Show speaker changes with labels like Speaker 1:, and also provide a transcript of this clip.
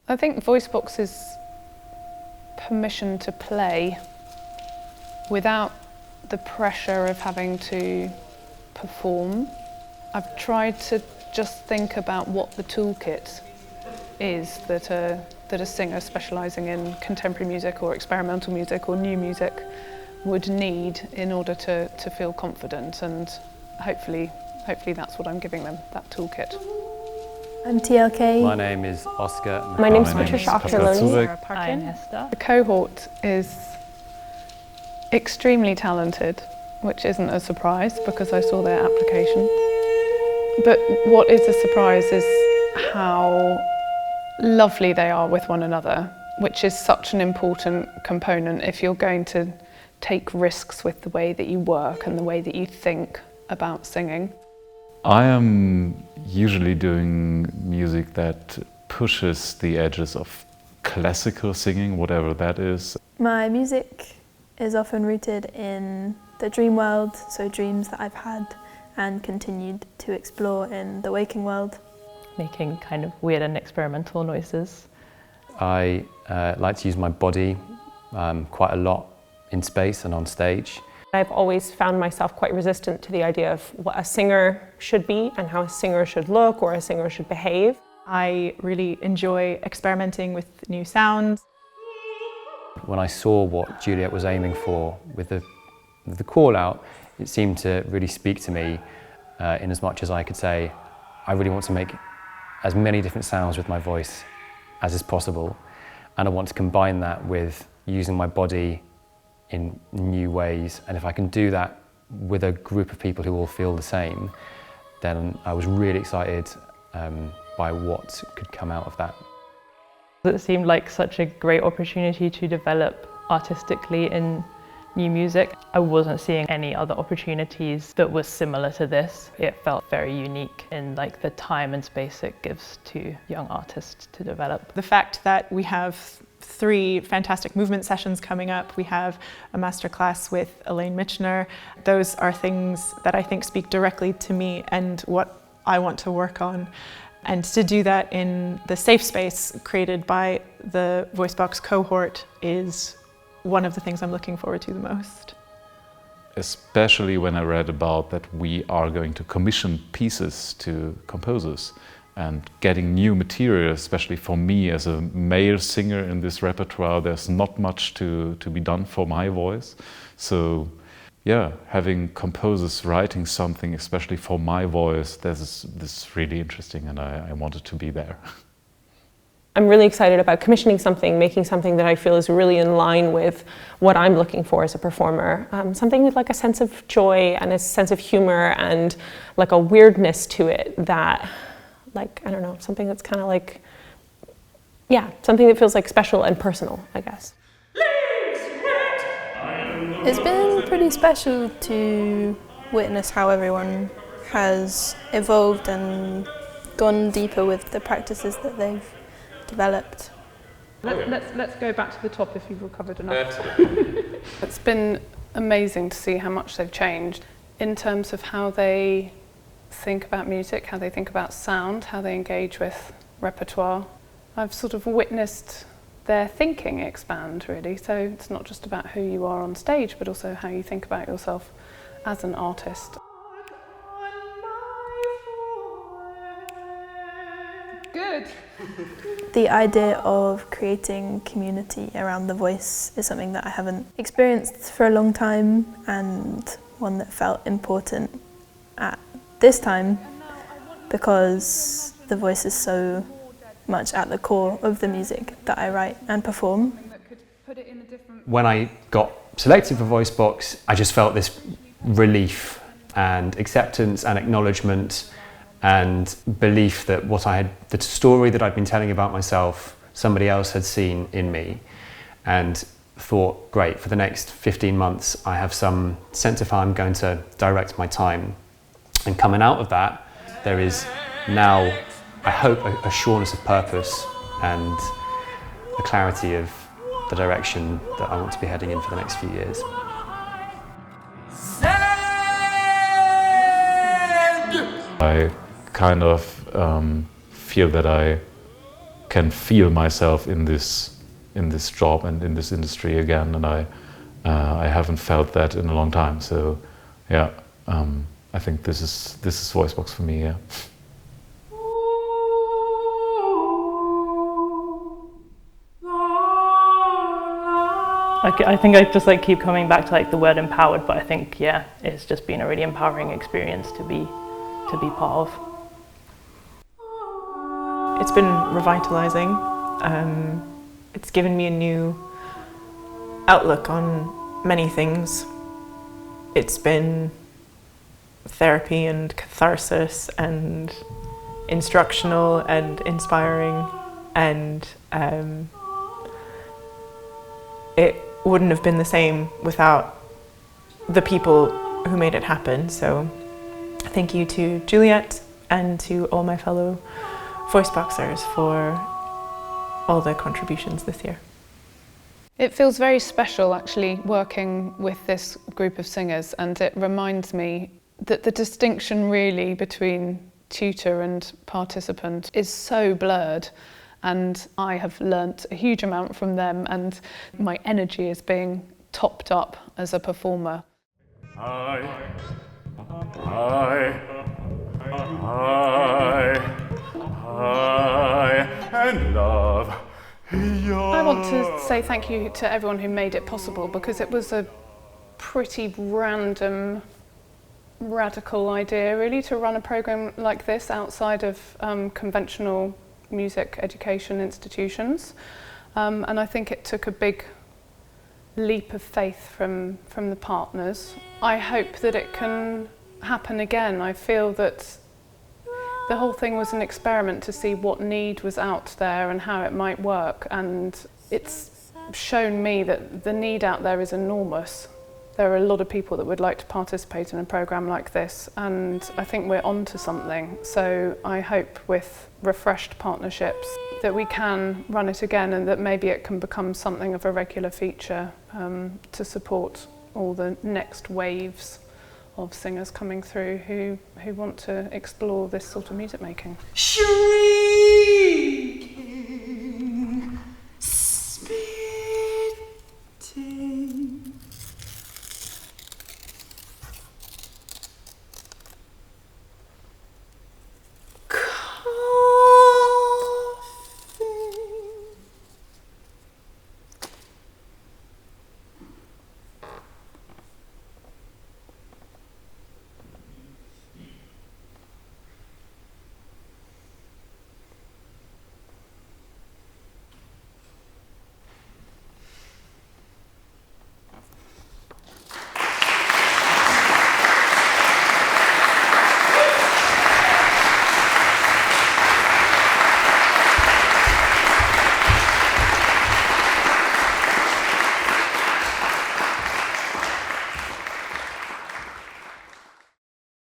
Speaker 1: I think VOICEBOX is permission to play without the pressure of having to perform. I've tried to just think about what the toolkit is that a singer specialising in contemporary music or experimental music or new music would need in order to feel confident, and hopefully that's what I'm giving them, that toolkit.
Speaker 2: I'm TLK.
Speaker 3: My name is Oscar.
Speaker 4: My name's Patricia Ocholoni.
Speaker 1: I'm Hester. The cohort is extremely talented, which isn't a surprise because I saw their application. But what is a surprise is how lovely they are with one another, which is such an important component if you're going to take risks with the way that you work and the way that you think about singing.
Speaker 5: I am usually doing music that pushes the edges of classical singing, whatever that is.
Speaker 2: My music is often rooted in the dream world, so dreams that I've had and continued to explore in the waking world.
Speaker 4: Making kind of weird and experimental noises.
Speaker 3: I like to use my body quite a lot in space and on stage.
Speaker 6: I've always found myself quite resistant to the idea of what a singer should be and how a singer should look or a singer should behave.
Speaker 7: I really enjoy experimenting with new sounds.
Speaker 3: When I saw what Juliet was aiming for with the call out, it seemed to really speak to me in as much as I could say, I really want to make as many different sounds with my voice as is possible, and I want to combine that with using my body in new ways, and if I can do that with a group of people who all feel the same, then I was really excited by what could come out of that.
Speaker 4: It seemed like such a great opportunity to develop artistically in new music. I wasn't seeing any other opportunities that were similar to this. It felt very unique in like the time and space it gives to young artists to develop.
Speaker 7: The fact that we have 3 fantastic movement sessions coming up, we have a masterclass with Elaine Michener. Those are things that I think speak directly to me and what I want to work on. And to do that in the safe space created by the VOICEBOX cohort is one of the things I'm looking forward to the most.
Speaker 5: Especially when I read about that we are going to commission pieces to composers and getting new material, especially for me as a male singer in this repertoire, there's not much to be done for my voice. So yeah, having composers writing something, especially for my voice, this is really interesting, and I wanted to be there.
Speaker 6: I'm really excited about commissioning something, making something that I feel is really in line with what I'm looking for as a performer. Something with like a sense of joy and a sense of humor and like a weirdness to it that, like, I don't know, something that's kind of like, yeah, something that feels like special and personal, I guess.
Speaker 2: It's been pretty special to witness how everyone has evolved and gone deeper with the practices that they've developed.
Speaker 1: Let's go back to the top if you've recovered enough. It's been amazing to see how much they've changed in terms of how they think about music, how they think about sound, how they engage with repertoire. I've sort of witnessed their thinking expand, really, so it's not just about who you are on stage but also how you think about yourself as an artist. Good.
Speaker 2: The idea of creating community around the voice is something that I haven't experienced for a long time, and one that felt important at this time because the voice is so much at the core of the music that I write and perform.
Speaker 3: When I got selected for VOICEBOX, I just felt this relief and acceptance and acknowledgement and belief that the story that I'd been telling about myself, somebody else had seen in me, and thought, great, for the next 15 months I have some sense of how I'm going to direct my time. And coming out of that, there is now, I hope, a sureness of purpose and a clarity of the direction that I want to be heading in for the next few years.
Speaker 5: I kind of feel that I can feel myself in this job and in this industry again, and I haven't felt that in a long time. So yeah, I think this is VOICEBOX for me. Yeah.
Speaker 4: I think I just like keep coming back to like the word empowered, but I think yeah, it's just been a really empowering experience to be part of.
Speaker 7: It's been revitalizing. It's given me a new outlook on many things. It's been therapy and catharsis and instructional and inspiring, and it wouldn't have been the same without the people who made it happen. So thank you to Juliet and to all my fellow VOICEBOXers for all their contributions this year.
Speaker 1: It feels very special actually working with this group of singers, and it reminds me that the distinction really between tutor and participant is so blurred, and I have learnt a huge amount from them, and my energy is being topped up as a performer.
Speaker 8: I and love.
Speaker 1: I want to say thank you to everyone who made it possible, because it was a pretty random, radical idea really to run a programme like this outside of conventional music education institutions, and I think it took a big leap of faith from the partners. I hope that it can happen again. I feel that the whole thing was an experiment to see what need was out there and how it might work, and it's shown me that the need out there is enormous. There are a lot of people that would like to participate in a programme like this, and I think we're onto something. So I hope with refreshed partnerships that we can run it again, and that maybe it can become something of a regular feature to support all the next waves of singers coming through who want to explore this sort of music making.